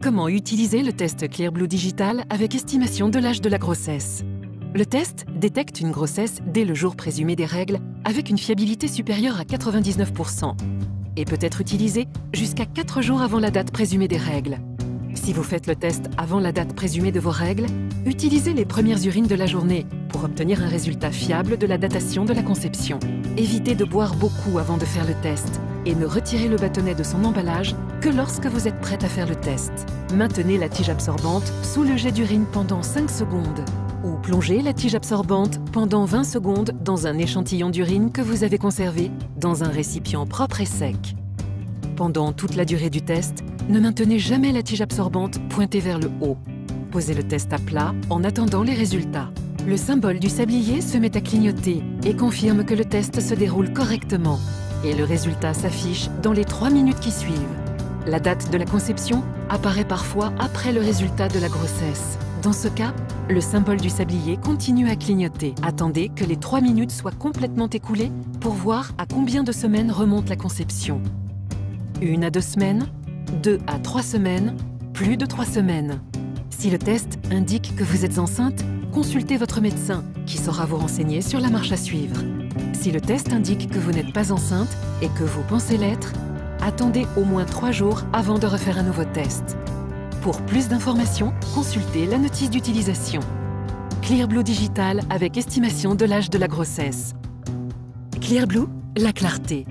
Comment utiliser le test Clearblue Digital avec estimation de l'âge de la grossesse? Le test détecte une grossesse dès le jour présumé des règles avec une fiabilité supérieure à 99% et peut être utilisé jusqu'à 4 jours avant la date présumée des règles. Si vous faites le test avant la date présumée de vos règles, utilisez les premières urines de la journée pour obtenir un résultat fiable de la datation de la conception. Évitez de boire beaucoup avant de faire le test et ne retirez le bâtonnet de son emballage que lorsque vous êtes prête à faire le test. Maintenez la tige absorbante sous le jet d'urine pendant 5 secondes ou plongez la tige absorbante pendant 20 secondes dans un échantillon d'urine que vous avez conservé dans un récipient propre et sec. Pendant toute la durée du test, ne maintenez jamais la tige absorbante pointée vers le haut. Posez le test à plat en attendant les résultats. Le symbole du sablier se met à clignoter et confirme que le test se déroule correctement. Et le résultat s'affiche dans les 3 minutes qui suivent. La date de la conception apparaît parfois après le résultat de la grossesse. Dans ce cas, le symbole du sablier continue à clignoter. Attendez que les 3 minutes soient complètement écoulées pour voir à combien de semaines remonte la conception. 1 à 2 semaines, 2 à 3 semaines, plus de 3 semaines. Si le test indique que vous êtes enceinte, consultez votre médecin qui saura vous renseigner sur la marche à suivre. Si le test indique que vous n'êtes pas enceinte et que vous pensez l'être, attendez au moins 3 jours avant de refaire un nouveau test. Pour plus d'informations, consultez la notice d'utilisation. Clearblue Digital avec estimation de l'âge de la grossesse. Clearblue, la clarté.